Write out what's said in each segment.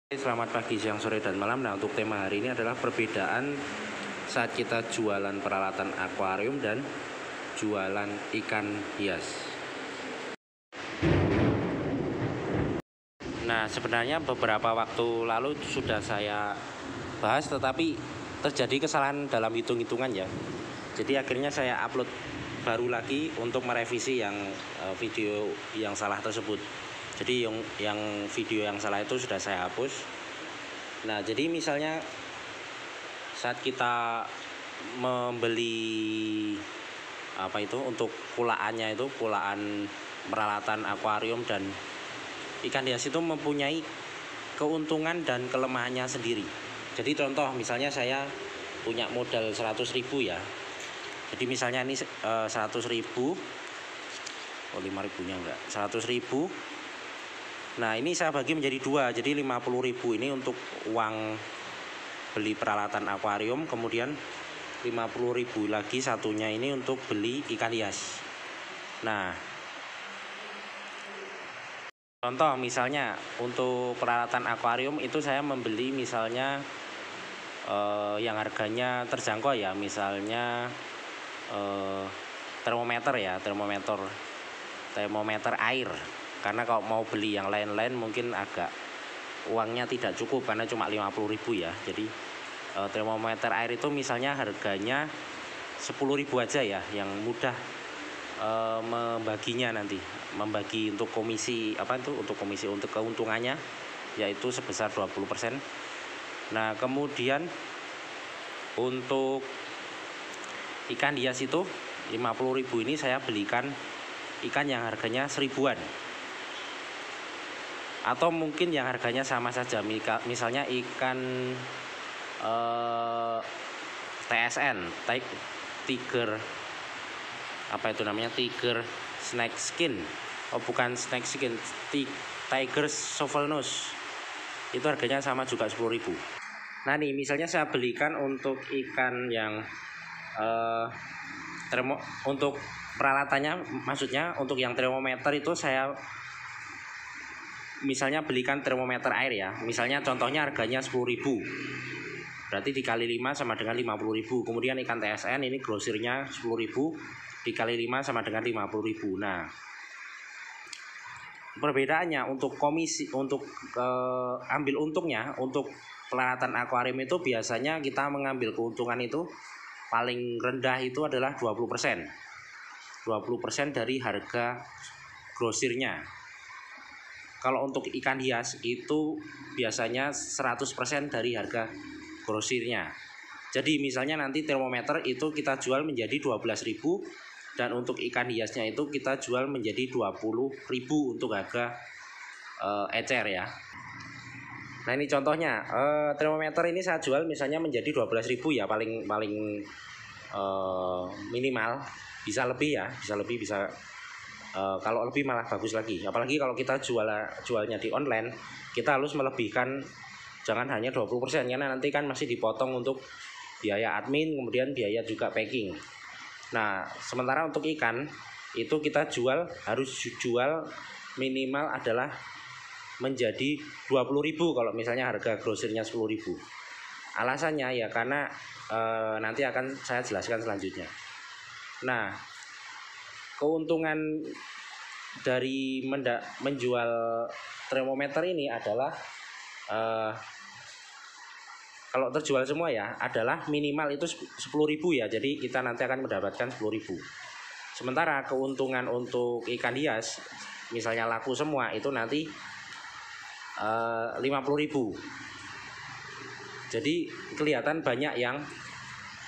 Selamat pagi, siang, sore, dan malam. Nah, untuk tema hari ini adalah perbedaan saat kita jualan peralatan akuarium dan jualan ikan hias. Nah, sebenarnya beberapa waktu lalu sudah saya bahas, tetapi terjadi kesalahan dalam hitung-hitungan ya. Jadi akhirnya saya upload baru lagi untuk merevisi yang video yang salah tersebut. Jadi yang video yang salah itu sudah saya hapus. Nah, jadi misalnya saat kita membeli untuk kulaan peralatan akuarium dan ikan hias itu mempunyai keuntungan dan kelemahannya sendiri. Jadi contoh misalnya saya punya modal 100.000 ya. Jadi misalnya ini 100.000, 5.000-nya enggak, 100.000. Nah, ini saya bagi menjadi dua, jadi 50.000 ini untuk uang beli peralatan akuarium, kemudian 50.000 lagi satunya ini untuk beli ikan hias. Nah, contoh misalnya untuk peralatan akuarium itu saya membeli misalnya yang harganya terjangkau ya, misalnya termometer air. Karena kalau mau beli yang lain-lain mungkin agak uangnya tidak cukup karena cuma 50.000 ya. Jadi termometer air itu misalnya harganya 10.000 aja ya, yang mudah membaginya nanti. Membagi untuk komisi untuk keuntungannya yaitu sebesar 20%. Nah, kemudian untuk ikan hias itu 50.000 ini saya belikan ikan yang harganya 1.000-an. Atau mungkin yang harganya sama saja, misalnya ikan TSN, tiger snake skin. Oh, bukan snake skin, tiger shovelnose. Itu harganya sama juga 10.000. Nah, nih misalnya saya belikan untuk ikan yang untuk peralatannya, maksudnya untuk yang termometer itu saya misalnya belikan termometer air ya. Misalnya contohnya harganya 10.000. Berarti dikali 5 sama dengan 50.000. Kemudian ikan TSN ini grosirnya 10.000 dikali 5 sama dengan 50.000. Nah, perbedaannya untuk komisi, untuk ambil untungnya untuk peralatan akuarium itu biasanya kita mengambil keuntungan itu paling rendah itu adalah 20%. 20% dari harga grosirnya. Kalau untuk ikan hias itu biasanya 100% dari harga grosirnya. Jadi misalnya nanti termometer itu kita jual menjadi 12.000 dan untuk ikan hiasnya itu kita jual menjadi 20.000 untuk harga ecer ya. Nah, ini contohnya termometer ini saya jual misalnya menjadi 12.000 ya, paling minimal. Bisa lebih ya, bisa kalau lebih malah bagus lagi. Apalagi kalau kita jualnya di online, kita harus melebihkan, jangan hanya 20%, karena nanti kan masih dipotong untuk biaya admin, kemudian biaya juga packing. Nah, sementara untuk ikan itu kita harus jual minimal adalah menjadi 20.000 kalau misalnya harga grosirnya 10.000. Alasannya ya karena nanti akan saya jelaskan selanjutnya. Nah, keuntungan dari menjual termometer ini adalah kalau terjual semua ya adalah minimal itu 10.000 ya. Jadi kita nanti akan mendapatkan 10.000. Sementara keuntungan untuk ikan hias misalnya laku semua itu nanti 50.000. Jadi kelihatan banyak yang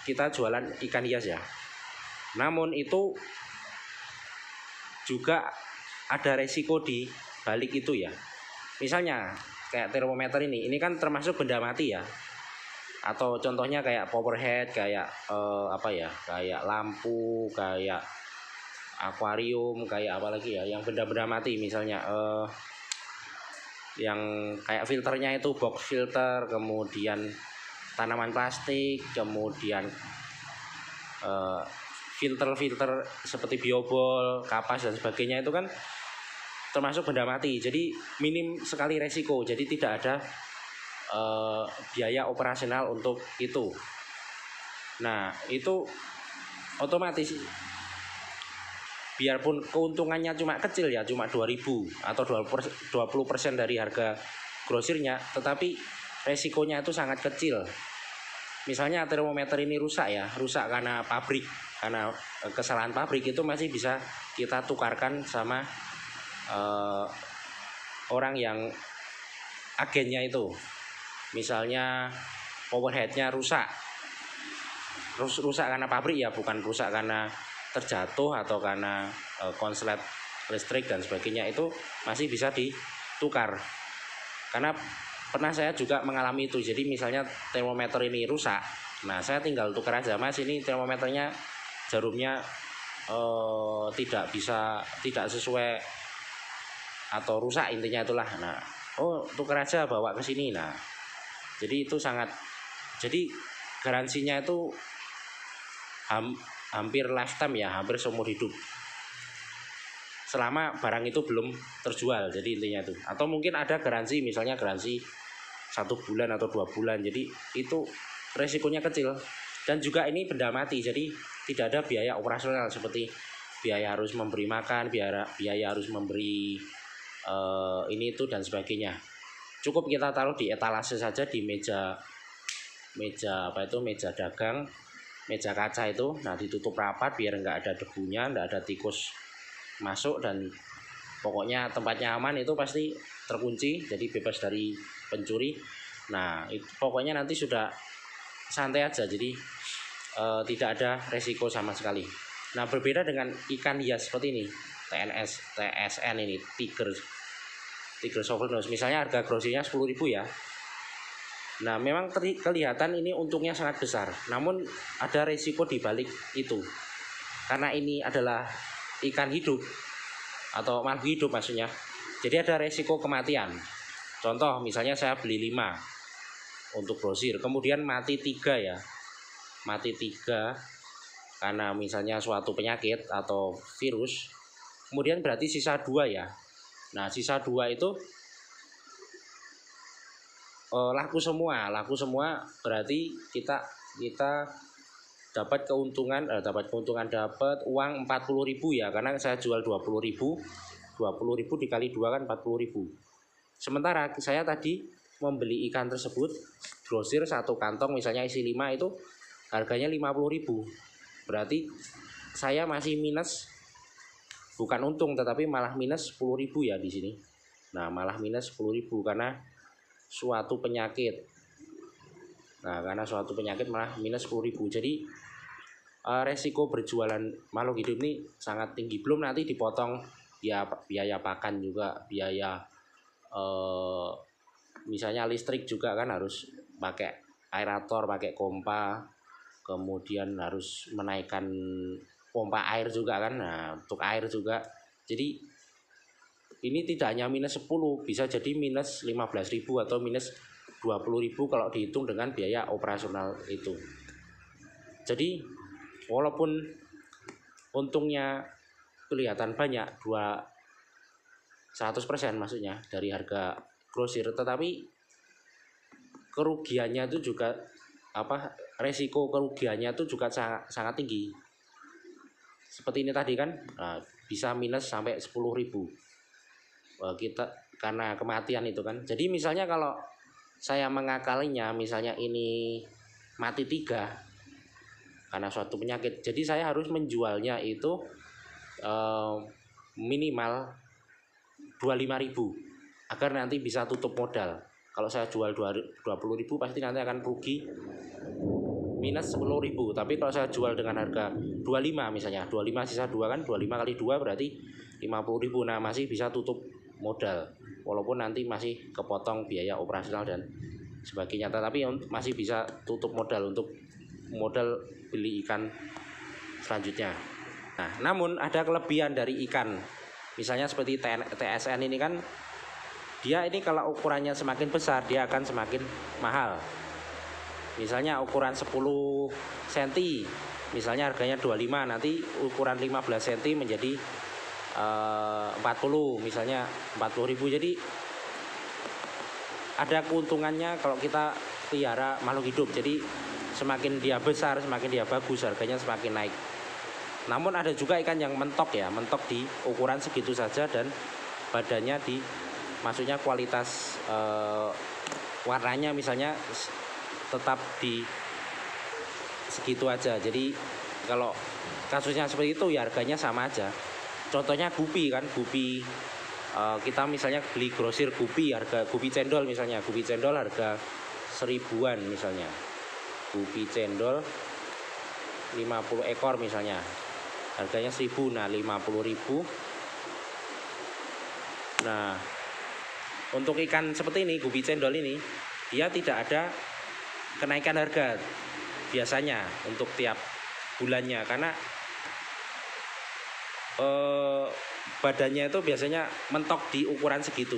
kita jualan ikan hias ya. Namun itu juga ada resiko di balik itu ya. Misalnya kayak termometer ini kan termasuk benda mati ya. Atau contohnya kayak power head, kayak kayak lampu, kayak akuarium, kayak apa lagi ya, yang benda-benda mati misalnya yang kayak filternya itu box filter, kemudian tanaman plastik, kemudian filter seperti biobol, kapas dan sebagainya itu kan termasuk benda mati. Jadi minim sekali resiko. Jadi tidak ada biaya operasional untuk itu. Nah itu otomatis biarpun keuntungannya cuma kecil ya, cuma 2.000 atau 20% dari harga grosirnya, tetapi resikonya itu sangat kecil. Misalnya termometer ini rusak karena pabrik, karena kesalahan pabrik, itu masih bisa kita tukarkan sama orang yang agennya itu. Misalnya power headnya rusak karena pabrik ya, bukan rusak karena terjatuh atau karena konslet listrik dan sebagainya, itu masih bisa ditukar. Karena pernah saya juga mengalami itu. Jadi misalnya termometer ini rusak, nah saya tinggal tukar aja, Mas ini termometernya jarumnya tidak sesuai atau rusak, intinya itulah. Nah tukar aja, bawa ke sini. Nah jadi itu jadi garansinya itu hampir lifetime ya, hampir seumur hidup, selama barang itu belum terjual. Jadi intinya itu. Atau mungkin ada garansi, misalnya garansi 1 bulan atau 2 bulan. Jadi itu resikonya kecil. Dan juga ini benda mati, jadi tidak ada biaya operasional seperti biaya harus memberi makan, biaya harus memberi ini itu dan sebagainya. Cukup kita taruh di etalase saja, di meja dagang, meja kaca itu. Nah ditutup rapat biar nggak ada debunya, nggak ada tikus masuk, dan pokoknya tempatnya aman, itu pasti terkunci, jadi bebas dari pencuri. Nah itu pokoknya nanti sudah santai aja, jadi tidak ada resiko sama sekali. Nah berbeda dengan ikan hias seperti ini, TSN ini, Tiger Shovel Nose, misalnya harga grosirnya 10.000 ya. Nah memang kelihatan ini untungnya sangat besar, namun ada resiko di balik itu. Karena ini adalah ikan hidup atau makhluk hidup maksudnya, jadi ada resiko kematian. Contoh misalnya saya beli 5 untuk grosir, kemudian mati 3 ya, mati 3 karena misalnya suatu penyakit atau virus, kemudian berarti sisa 2 ya. Nah sisa 2 itu laku semua, berarti kita dapat keuntungan, dapat uang 40.000 ya, karena saya jual 20.000 dikali 2 kan 40.000. Sementara saya tadi membeli ikan tersebut grosir 1 kantong misalnya isi 5, itu harganya 50.000, berarti saya masih minus, bukan untung tetapi malah minus 10.000 ya di sini. Nah malah minus 10.000 karena suatu penyakit. Nah karena suatu penyakit malah minus 10.000. Jadi resiko berjualan makhluk hidup ini sangat tinggi. Belum nanti dipotong ya biaya pakan juga, biaya misalnya listrik juga kan, harus pakai aerator, pakai pompa, kemudian harus menaikkan pompa air juga kan. Nah untuk air juga, jadi ini tidak hanya minus 10, bisa jadi minus 15.000 atau minus 20.000 kalau dihitung dengan biaya operasional itu. Jadi walaupun untungnya kelihatan banyak, 100% maksudnya dari harga grosir, tetapi kerugiannya itu juga resiko kerugiannya itu juga sangat tinggi. Seperti ini tadi kan, bisa minus sampai 10.000 kita karena kematian itu kan. Jadi misalnya kalau saya mengakalinya, misalnya ini mati 3 karena suatu penyakit, jadi saya harus menjualnya itu minimal 25.000 agar nanti bisa tutup modal. Kalau saya jual 20.000 pasti nanti akan rugi minus 10.000. Tapi kalau saya jual dengan harga 25 misalnya, 25 sisa 2 kan, 25 kali 2 berarti 50.000. Nah masih bisa tutup modal, walaupun nanti masih kepotong biaya operasional dan sebagainya, tetapi masih bisa tutup modal untuk modal beli ikan selanjutnya. Nah namun ada kelebihan dari ikan, misalnya seperti TSN ini kan, dia ini kalau ukurannya semakin besar dia akan semakin mahal. Misalnya ukuran 10 cm misalnya harganya 25, nanti ukuran 15 cm menjadi 40, misalnya 40.000. Jadi ada keuntungannya kalau kita pelihara makhluk hidup. Jadi semakin dia besar, semakin dia bagus, harganya semakin naik. Namun ada juga ikan yang mentok ya, mentok di ukuran segitu saja dan badannya di, maksudnya kualitas warnanya misalnya tetap di segitu aja. Jadi kalau kasusnya seperti itu ya harganya sama aja. Contohnya gupi kan, gupi kita misalnya beli grosir gupi, harga gupi cendol misalnya, gupi cendol harga 1000-an misalnya, gupi cendol 50 ekor misalnya, harganya 1000, nah 50.000. Nah untuk ikan seperti ini, gupi cendol ini, dia tidak ada kenaikan harga biasanya untuk tiap bulannya, karena badannya itu biasanya mentok di ukuran segitu,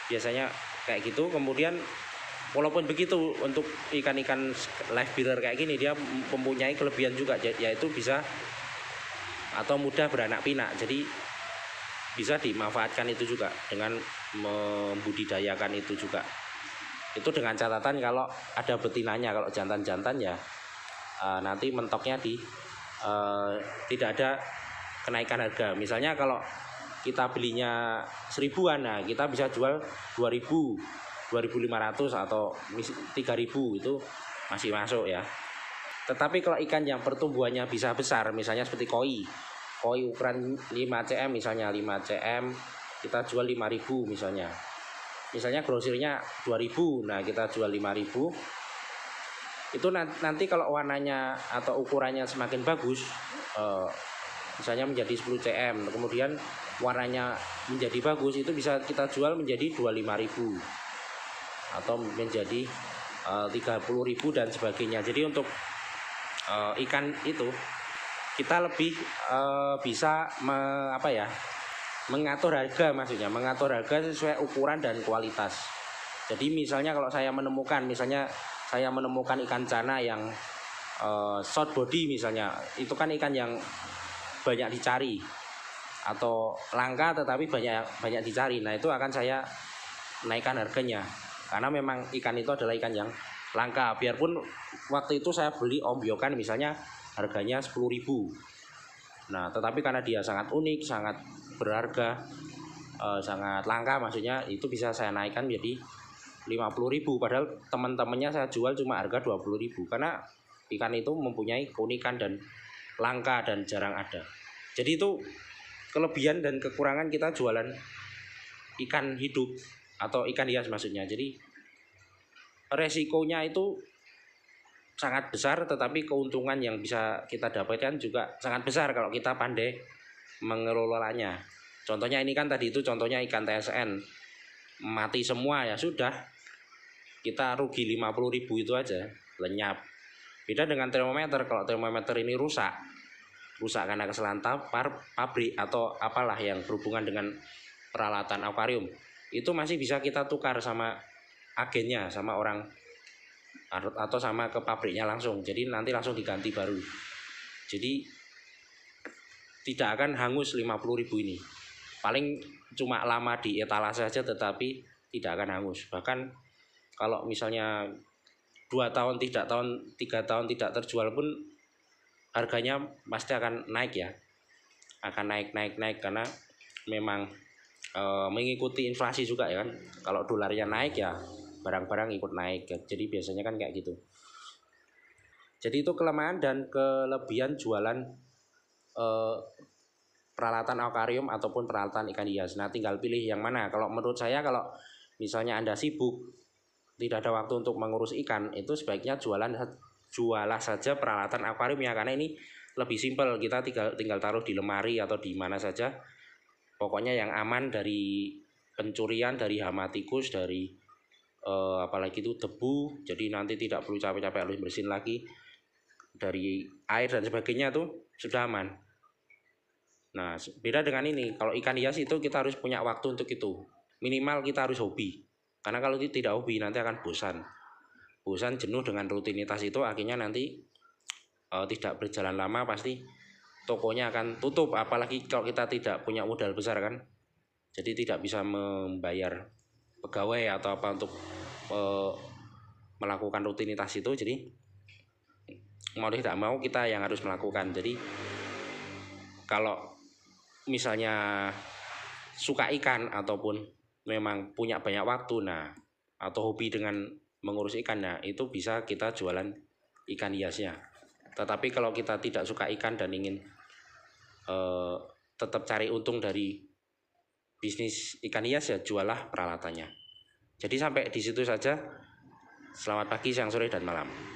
biasanya kayak gitu. Kemudian walaupun begitu, untuk ikan-ikan live bearer kayak gini dia mempunyai kelebihan juga, yaitu bisa atau mudah beranak pinak. Jadi bisa dimanfaatkan itu juga dengan membudidayakan itu juga. Itu dengan catatan kalau ada betinanya. Kalau jantan-jantan ya nanti mentoknya di tidak ada kenaikan harga. Misalnya kalau kita belinya 1000-an, nah kita bisa jual 2000, 2500 atau 3000, itu masih masuk ya. Tetapi kalau ikan yang pertumbuhannya bisa besar, misalnya seperti koi ukuran 5 cm misalnya, 5 cm kita jual 5000 misalnya. Misalnya grosirnya 2000, nah kita jual 5000. Itu nanti kalau warnanya atau ukurannya semakin bagus, misalnya menjadi 10 cm, kemudian warnanya menjadi bagus, itu bisa kita jual menjadi 25.000 atau menjadi 30.000 dan sebagainya. Jadi untuk ikan itu kita lebih bisa mengatur harga, maksudnya mengatur harga sesuai ukuran dan kualitas. Jadi misalnya kalau saya menemukan ikan cana yang short body misalnya, itu kan ikan yang banyak dicari atau langka tetapi banyak dicari. Nah itu akan saya naikkan harganya, karena memang ikan itu adalah ikan yang langka. Biarpun waktu itu saya beli ombyokan misalnya harganya 10.000, nah tetapi karena dia sangat unik, sangat berharga, sangat langka maksudnya, itu bisa saya naikkan menjadi 50.000. Padahal teman-temannya saya jual cuma harga 20.000, karena ikan itu mempunyai keunikan dan langka dan jarang ada. Jadi itu kelebihan dan kekurangan kita jualan ikan hidup atau ikan hias maksudnya. Jadi resikonya itu sangat besar, tetapi keuntungan yang bisa kita dapatkan juga sangat besar kalau kita pandai mengelolanya. Contohnya ini kan tadi itu contohnya ikan TSN mati semua, ya sudah, kita rugi 50.000 itu aja, lenyap. Beda dengan termometer. Kalau termometer ini rusak karena kesalahan pabrik atau apalah yang berhubungan dengan peralatan akuarium, itu masih bisa kita tukar sama agennya, sama orang atau sama ke pabriknya langsung. Jadi nanti langsung diganti baru. Jadi tidak akan hangus 50.000 ini. Paling cuma lama di etalase saja, tetapi tidak akan hangus. Bahkan kalau misalnya 2 tahun, 3 tahun tidak terjual pun harganya pasti akan naik ya. Akan naik karena memang mengikuti inflasi juga ya kan. Kalau dolarnya naik ya barang-barang ikut naik. Jadi biasanya kan kayak gitu. Jadi itu kelemahan dan kelebihan jualan peralatan akuarium ataupun peralatan ikan hias. Nah tinggal pilih yang mana. Kalau menurut saya, kalau misalnya Anda sibuk, tidak ada waktu untuk mengurus ikan, itu sebaiknya jualah saja peralatan akuarium ya, karena ini lebih simpel. Kita tinggal taruh di lemari atau di mana saja, pokoknya yang aman dari pencurian, dari hama tikus, dari apalagi itu debu. Jadi nanti tidak perlu capek-capek harus bersihin lagi, dari air dan sebagainya tuh sudah aman. Nah beda dengan ini, kalau ikan hias itu kita harus punya waktu untuk itu. Minimal kita harus hobi, karena kalau tidak hobi nanti akan bosan, jenuh dengan rutinitas itu. Akhirnya nanti tidak berjalan lama pasti tokonya akan tutup. Apalagi kalau kita tidak punya modal besar kan, jadi tidak bisa membayar pegawai atau apa untuk melakukan rutinitas itu. Jadi mau tidak mau kita yang harus melakukan. Jadi kalau misalnya suka ikan ataupun memang punya banyak waktu, nah atau hobi dengan mengurus ikan, nah itu bisa kita jualan ikan hiasnya. Tetapi kalau kita tidak suka ikan dan ingin tetap cari untung dari bisnis ikan hias, ya jualah peralatannya. Jadi sampai di situ saja. Selamat pagi, siang, sore, dan malam.